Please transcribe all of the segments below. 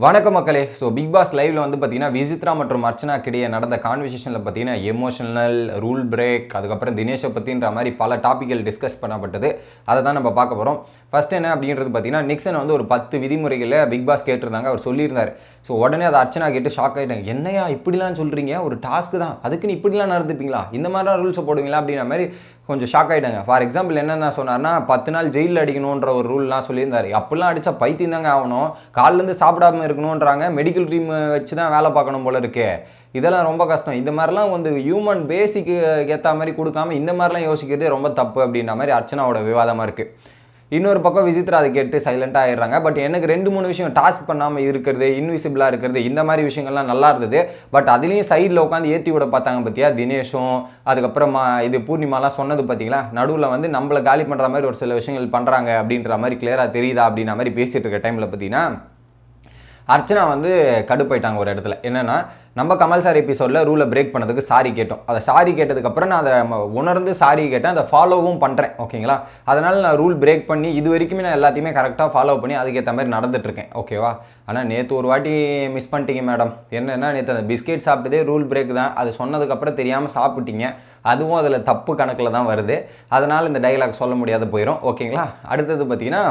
வணக்கம் மக்களே. So big pass லைவ்ல வந்து பார்த்தீங்கன்னா விசித்ரா மற்றும் அர்ச்சனாக்கு இடையே நடந்த கான்வர்சேஷனில் பார்த்தீங்கன்னா எமோஷனல், ரூல் பிரேக், அதுக்கப்புறம் தினேஷை பற்றின்ற மாதிரி பல டாப்பிக்கல் டிஸ்கஸ் பண்ணப்பட்டது. அதை தான் நம்ம பார்க்க போகிறோம். ஃபர்ஸ்ட் என்ன அப்படின்றது பார்த்தீங்கன்னா நிக்சன் வந்து ஒரு 10 விதிமுறைகளை பிக் பாஸ் கேட்டிருந்தாங்க. அவர் சொல்லியிருந்தார். ஸோ உடனே அதை அர்ச்சனா கேட்டு ஷாக் ஆகிட்டாங்க. என்னையா இப்படிலாம் சொல்கிறீங்க, ஒரு டாஸ்க்கு தான், அதுக்குன்னு இப்படிலாம் நடந்துப்பீங்களா, இந்த மாதிரிலாம் ரூல்ஸை போடுவீங்களா அப்படின்ற மாதிரி கொஞ்சம் ஷாக் ஆகிட்டாங்க. ஃபார் எக்ஸாம்பிள் என்னென்ன சொன்னார்னா 10 நாள் ஜெயிலில் அடிக்கணுன்ற ஒரு ரூல்லாம் சொல்லியிருந்தார். அப்படிலாம் அடித்தா பைத்தியம் தாங்க ஆகணும், காலிலேருந்து சாப்பிடாம இருக்கணுன்றாங்க, மெடிக்கல் டீம் வச்சு தான் வேலை பார்க்கணும் போல இருக்கு. இதெல்லாம் ரொம்ப கஷ்டம். இந்த மாதிரிலாம் வந்து ஹியூமன் பேசிக்கு ஏற்ற மாதிரி கொடுக்காம இந்த மாதிரிலாம் யோசிக்கிறதே ரொம்ப தப்பு அப்படின்ற மாதிரி அர்ச்சனாவோட விவாதமாக இருக்குது. இன்னொரு பக்கம் விசித்ரா அதை கேட்டு சைலண்டாக ஆயிடுறாங்க. பட் எனக்கு 2-3 விஷயம் டாஸ்க் பண்ணாமல் இருக்கிறது, இன்விசிபிளாக இருக்கிறது, இந்த மாதிரி விஷயங்கள்லாம் நல்லா இருந்தது. பட் அதுலேயும் சைடில் உட்காந்து ஏற்றி விட பார்த்தாங்க பார்த்தியா, தினேஷும் அதுக்கப்புறமா இது பூர்ணிமாலாம் சொன்னது பார்த்தீங்களா, நடுவில் வந்து நம்மளை காலி பண்ணுற மாதிரி ஒரு சில விஷயங்கள் பண்ணுறாங்க அப்படின்ற மாதிரி கிளியராக தெரியுதா அப்படின்ற மாதிரி பேசிகிட்டு இருக்க டைமில் பார்த்தீங்கன்னா அர்ச்சனா வந்து கடுப்பாயிட்டாங்க ஒரு இடத்துல. என்னென்னா, நம்ம கமல் சார் எபிசோடில் ரூலை பிரேக் பண்ணதுக்கு சாரி கேட்டோம். அதை சாரி கேட்டதுக்கப்புறம் நான் அதை உணர்ந்து சாரி கேட்டேன், அதை ஃபாலோவும் பண்ணுறேன். ஓகேங்களா, அதனால் நான் ரூல் பிரேக் பண்ணி இது வரைக்குமே நான் எல்லாத்தையுமே கரெக்டாக ஃபாலோ பண்ணி அதுக்கேற்ற மாதிரி நடந்துட்டுருக்கேன். ஓகேவா. ஆனால் நேற்று ஒரு வாட்டி மிஸ் பண்ணிட்டீங்க மேடம். என்னென்னா, நேற்று அந்த பிஸ்கெட் சாப்பிட்டதே ரூல் பிரேக் தான். அது சொன்னதுக்கப்புறம் தெரியாமல் சாப்பிட்டீங்க, அதுவும் அதில் தப்பு கணக்கில் தான் வருது. அதனால் இந்த டைலாக் சொல்ல முடியாத போயிடும். ஓகேங்களா. அடுத்தது பார்த்தீங்கன்னா,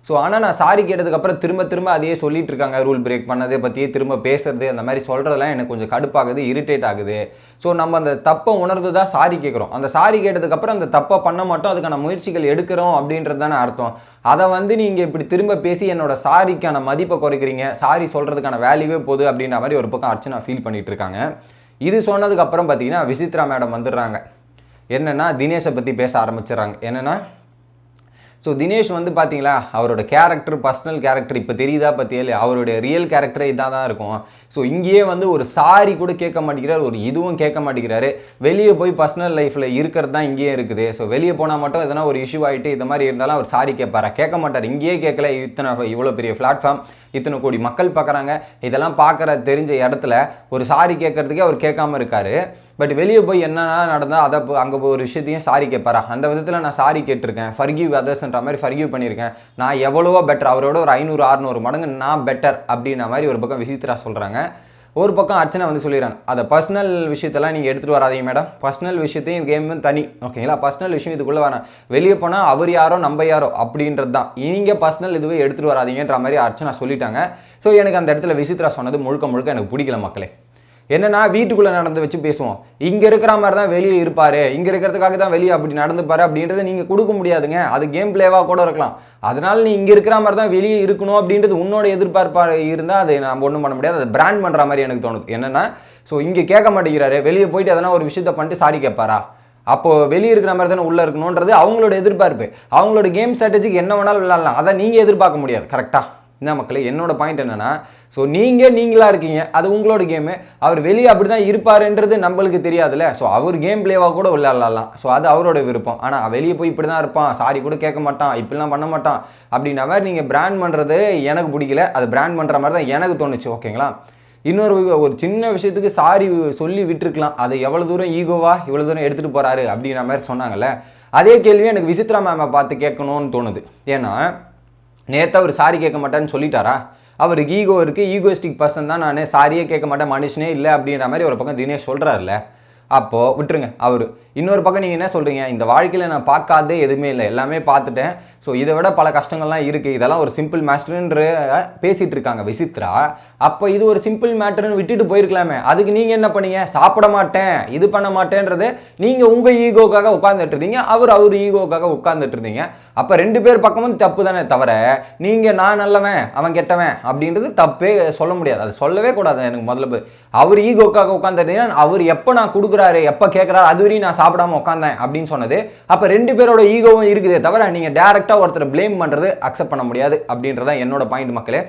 ஸோ ஆனால் நான் சாரி கேட்டதுக்கப்புறம் திரும்ப அதையே சொல்லிட்டு இருக்காங்க, ரூல் பிரேக் பண்ணதே பற்றியே திரும்ப பேசுறது, அந்த மாதிரி சொல்கிறதெல்லாம் எனக்கு கொஞ்சம் கடுப்பாகுது, இரிட்டேட் ஆகுது. ஸோ நம்ம அந்த தப்பை உணர்ந்து தான் சாரி கேட்குறோம். அந்த சாரி கேட்டதுக்கப்புறம் அந்த தப்பை பண்ண மாட்டோம், அதுக்கான முயற்சிகள் எடுக்கிறோம் அப்படின்றது தானே அர்த்தம். அதை வந்து நீங்கள் இப்படி திரும்ப பேசி என்னோட சாரிக்கான மதிப்பை குறைக்கிறீங்க, சாரி சொல்கிறதுக்கான வேல்யூவே போகுது அப்படின்ற மாதிரி ஒரு பக்கம் அர்ச்சனா ஃபீல் பண்ணிட்டு இருக்காங்க. இது சொன்னதுக்கப்புறம் பார்த்தீங்கன்னா விசித்ரா மேடம் வந்துடுறாங்க. என்னென்னா, தினேஷை பற்றி பேச ஆரம்பிச்சிடறாங்க. என்னென்னா, ஸோ தினேஷ் வந்து பார்த்தீங்களா, அவரோட கேரக்டர், பர்சனல் கேரக்டர் இப்போ தெரியுதா பற்றியே, அவருடைய ரியல் கேரக்டரே இதாக தான் இருக்கும். ஸோ இங்கேயே வந்து ஒரு சாரி கூட கேட்க மாட்டேங்கிறார், ஒரு இதுவும் கேட்க மாட்டேங்கிறாரு. வெளியே போய் பர்சனல் லைஃப்பில் இருக்கிறது தான் இங்கேயே இருக்குது. ஸோ வெளியே போனால் மட்டும் எதனா ஒரு இஷ்யூ ஆகிட்டு இந்த மாதிரி இருந்தாலும் அவர் சாரி கேட்பாரா? கேட்க மாட்டார். இங்கேயே கேட்கல. இவ்வளோ பெரிய பிளாட்ஃபார்ம், இத்தனை கோடி மக்கள் பார்க்குறாங்க, இதெல்லாம் பார்க்குற தெரிஞ்ச இடத்துல ஒரு சாரி கேட்கறதுக்கே அவர் கேட்காம இருக்காரு. பட் வெளியே போய் என்னென்னா நடந்தால் அதை அங்கே போய் ஒரு விஷயத்தையும் சாரி கேட்பாரா? அந்த விதத்தில் நான் சாரி கேட்டிருக்கேன், ஃபர்கிவ் அதர்ஸ்ன்ற மாதிரி ஃபர்கிவ் பண்ணியிருக்கேன், நான் எவ்வளவோ பெட்டர், அவரோட ஒரு 500-600 மடங்கு நான் பெட்டர் அப்படின்ற மாதிரி ஒரு பக்கம் விசித்ரா சொல்கிறாங்க. ஒரு பக்கம் அர்ச்சனா வந்து சொல்லிடுறாங்க, அதை பர்சனல் விஷயத்தெல்லாம் நீங்கள் எடுத்துகிட்டு வராதீங்க மேடம், பர்சனல் விஷயத்தையும் கேம் தனி. ஓகேங்களா, பர்சனல் விஷயம் இதுக்குள்ளே வரேன், வெளியே போனால் அவர் யாரோ நம்ம யாரோ அப்படின்றது தான், நீங்கள் பர்சனல் இதுவே எடுத்துகிட்டு வராதீங்கன்ற மாதிரி அர்ச்சனா சொல்லிட்டாங்க. ஸோ எனக்கு அந்த இடத்துல விசித்ரா சொன்னது முழுக்க எனக்கு பிடிக்கல மக்களே. என்னன்னா, வீட்டுக்குள்ளே நடந்து வச்சு பேசுவோம், இங்கே இருக்கிற மாதிரி தான் வெளியே இருப்பார், இங்கே இருக்கிறதுக்காக தான் வெளியே அப்படி நடந்துப்பார் அப்படின்றத நீங்கள் கொடுக்க முடியாதுங்க. அது கேம் பிளேவாக கூட இருக்கலாம். அதனால் நீ இங்கே இருக்கிற மாதிரி தான் வெளியே இருக்கணும் அப்படின்றது உன்னோட எதிர்பார்ப்பாக இருந்தால் அதை நம்ம ஒன்றும் பண்ண முடியாது. அதை பிராண்ட் பண்ணுற மாதிரி எனக்கு தோணுது. என்னென்னா, ஸோ இங்கே கேட்க மாட்டேங்கிறாரு, வெளியே போயிட்டு எதனா ஒரு விஷயத்தை பண்ணிட்டு சாரி கேட்பாரா? அப்போது வெளியே இருக்கிற மாதிரி தானே உள்ளே இருக்கணுன்றது அவங்களோட எதிர்பார்ப்பு. அவங்களோட கேம் ஸ்ட்ராட்டஜிக்கு என்ன வேணாலும் விளையாடலாம், அதை நீங்கள் எதிர்பார்க்க முடியாது. கரெக்டாக என்ன மக்களே, என்னோட பாயிண்ட் என்னென்னா, ஸோ நீங்களாக இருக்கீங்க, அது உங்களோட கேமு. அவர் வெளியே அப்படி தான் இருப்பாருன்றது நம்மளுக்கு தெரியாதுல்ல. ஸோ அவர் கேம் பிளேவாக கூட விளையாடலாம். ஸோ அது அவரோட விருப்பம். ஆனால் வெளியே போய் இப்படி தான் இருப்பான், சாரி கூட கேட்க மாட்டான், இப்படிலாம் பண்ண மாட்டான் அப்படின்ற மாதிரி நீங்கள் பிராண்ட் பண்ணுறது எனக்கு பிடிக்கல. அது பிராண்ட் பண்ணுற மாதிரி தான் எனக்கு தோணுச்சு. ஓகேங்களா. ஒரு சின்ன விஷயத்துக்கு சாரி சொல்லி விட்டுருக்கலாம். அதை எவ்வளோ தூரம் ஈகோவா இவ்வளோ தூரம் எடுத்துகிட்டு போகிறாரு அப்படின்ற மாதிரி சொன்னாங்கல்ல. அதே கேள்வியை எனக்கு விசித்ரா மேமை பார்த்து கேட்கணும்னு தோணுது. ஏன்னா, நேற்று அவர் சாரி கேட்க மாட்டேன்னு சொல்லிட்டாரா? அவருக்கு ஈகோ இருக்குது, ஈகோஸ்டிக் பர்சன் தான் நான், சாரியே கேட்க மாட்டேன், மனுஷனே இல்லை அப்படின்ற மாதிரி ஒரு பக்கம் தினேஷ் சொல்கிறாருல்ல. அப்போது விட்டுருங்க. அவர் இன்னொரு பக்கம் நீங்கள் என்ன சொல்கிறீங்க, இந்த வாழ்க்கையில் நான் பார்க்காதே எதுவுமே இல்லை, எல்லாமே பார்த்துட்டேன், ஸோ இதை விட பல கஷ்டங்கள்லாம் இருக்குது, இதெல்லாம் ஒரு சிம்பிள் மேட்டர்ன்ற பேசிகிட்டு இருக்காங்க விசித்ரா. அப்போ இது ஒரு சிம்பிள் மேட்டர்னு விட்டுட்டு போயிருக்கலாமே. அதுக்கு நீங்கள் என்ன பண்ணீங்க, சாப்பிட மாட்டேன், இது பண்ண மாட்டேன்றது நீங்கள் உங்கள் ஈகோக்காக உட்காந்துட்டு இருந்தீங்க, அவர் ஈகோக்காக உட்காந்துட்டு இருந்தீங்க. அப்போ 2 பேர் பக்கமும் தப்பு தானே தவிர, நீங்கள் நான் நல்லவன் அவன் கெட்டவன் அப்படின்றது தப்பே சொல்ல முடியாது. அது சொல்லவே கூடாது. எனக்கு முதல்ல அவர் ஈகோக்காக உட்காந்துட்டீங்கன்னா, அவர் எப்போ நான் கொடுக்குறாரு, எப்போ கேட்குறாரு, அது வரையும் நான் சாப்பிடாம உட்காந்தேன் அப்படின்னு சொன்னது. அப்போ 2 பேரோட ஈகோவும் இருக்குதே தவிர, நீங்கள் டேரெக்டாக ஒருத்தர் பிளேம் பண்ணுறது அக்செப்ட் பண்ண முடியாது அப்படின்றதான் என்னோட பாயிண்ட் மக்களே.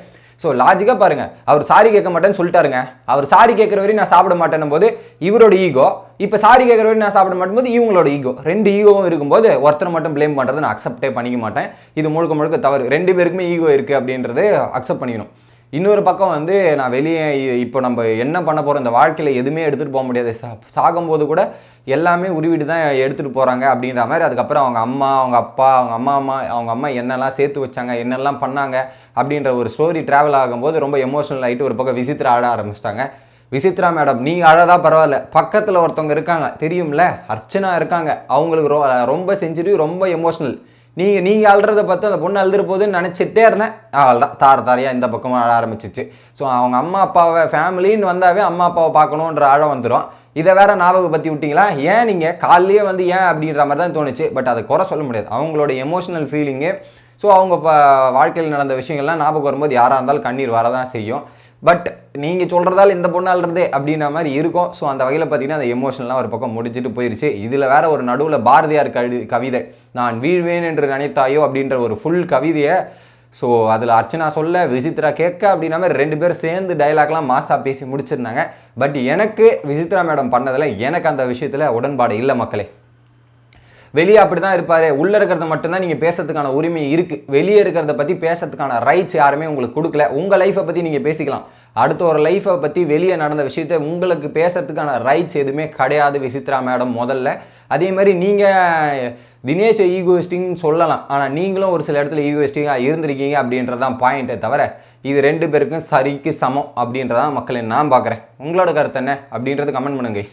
ஸோ லாஜிக்காக பாருங்கள், அவர் சாரி கேட்க மாட்டேன்னு சொல்லிட்டாருங்க. அவர் சாரி கேட்குற வரையும் நான் சாப்பிட மாட்டேன்னும் போது இவரோட ஈகோ, இப்போ சாரி கேட்குற வரையும் நான் சாப்பிட மாட்டேன் போது இவங்களோட ஈகோ, 2 ஈகோவும் இருக்கும்போது ஒருத்தர் மட்டும் பிளேம் பண்ணுறது நான் அக்செப்டே பண்ணிக்க மாட்டேன். இது முழுக்க தவறு. 2 பேருக்குமே ஈகோ இருக்குது அப்படின்றது அக்செப்ட் பண்ணிக்கணும். இன்னொரு பக்கம் வந்து நான் வெளியே இப்போ நம்ம என்ன பண்ண போகிறோம், இந்த வாழ்க்கையில் எதுவுமே எடுத்துகிட்டு போக முடியாது. சாகும்போது கூட எல்லாமே உருவிட்டு தான் எடுத்துகிட்டு போகிறாங்க அப்படின்ற மாதிரி. அதுக்கப்புறம் அவங்க அம்மா, அவங்க அப்பா, அவங்க அம்மா என்னெல்லாம் சேர்த்து வச்சாங்க, என்னெல்லாம் பண்ணாங்க அப்படின்ற ஒரு ஸ்டோரி ட்ராவல் ஆகும்போது ரொம்ப எமோஷனல் ஆகிட்டு ஒரு பக்கம் விசித்ரா ஆட ஆரம்பிச்சிட்டாங்க. விசித்ரா மேடம் நீங்கள் அழதா பரவாயில்ல, பக்கத்தில் ஒருத்தவங்க இருக்காங்க தெரியும்ல, அர்ச்சனா இருக்காங்க, அவங்களுக்கு ரொம்ப சென்சிட்டிவ், ரொம்ப எமோஷனல். நீங்கள் அழுறத பார்த்து அந்த பொண்ணு அழுதுற போதுன்னு நினச்சிட்டே இருந்தேன். அவள்தான் தாரையாக இந்த பக்கமும் அழ ஆரம்பிச்சிச்சு. ஸோ அவங்க அம்மா அப்பாவை ஃபேமிலின்னு வந்தாவே அம்மா அப்பாவை பார்க்கணுன்ற அழ வந்துடும். இதை வேற ஞாபகப்படுத்தி விட்டிங்களா? ஏன் நீங்கள் காலையிலேயே வந்து ஏன் அப்படின்ற மாதிரி தான் தோணுச்சு. பட் அதை குறை சொல்ல முடியாது, அவங்களோட எமோஷனல் ஃபீலிங்கு. ஸோ அவங்க வாழ்க்கையில் நடந்த விஷயங்கள்லாம் ஞாபகம் வரும்போது யாராக இருந்தாலும் கண்ணீர் வரதான் செய்யும். பட் நீங்கள் சொல்கிறதால இந்த பொண்ணு அழுறதே அப்படின்ற மாதிரி இருக்கும். ஸோ அந்த வகையில் பார்த்தீங்கன்னா அந்த எமோஷனலாம் ஒரு பக்கம் முடிச்சுட்டு போயிடுச்சு. இதில் வேற ஒரு நடுவில் பாரதியார் கவிதை, நான் வீழ்வேன் என்று நினைத்தாயோ அப்படின்ற ஒரு ஃபுல் கவிதையை, ஸோ அதில் அர்ச்சனா சொல்ல விசித்ரா கேட்க அப்படின்ற மாதிரி 2 பேர் சேர்ந்து டைலாக்லாம் மாசாக பேசி முடிச்சிருந்தாங்க. பட் எனக்கு விசித்ரா மேடம் பண்ணதில் எனக்கு அந்த விஷயத்தில் உடன்பாடு இல்லை மக்களே. வெளியே அப்படி தான் இருப்பார், உள்ளே இருக்கிறத மட்டும்தான் நீங்கள் பேசுறதுக்கான உரிமை இருக்குது. வெளியே இருக்கிறத பற்றி பேசுறதுக்கான ரைட்ஸ் யாருமே உங்களுக்கு கொடுக்கல. உங்கள் லைஃப்பை பற்றி நீங்கள் பேசிக்கலாம், அடுத்த ஒரு லைஃப்பை பற்றி வெளியே நடந்த விஷயத்தை உங்களுக்கு பேசுறதுக்கான ரைட்ஸ் எதுவுமே கிடையாது விசித்ரா மேடம் முதல்ல. அதே மாதிரி நீங்கள் தினேஷ் ஈகோயிஸ்டிங்னு சொல்லலாம், ஆனால் நீங்களும் ஒரு சில இடத்துல ஈகோயிஸ்டிங்காக இருந்திருக்கீங்க அப்படின்றதான் பாயிண்ட்டை தவிர இது 2 பேருக்கும் சரிக்கு சமம் அப்படின்றதான் மக்களை நான் பார்க்குறேன். உங்களோட கருத்து என்ன அப்படின்றது கமெண்ட் பண்ணுங்க.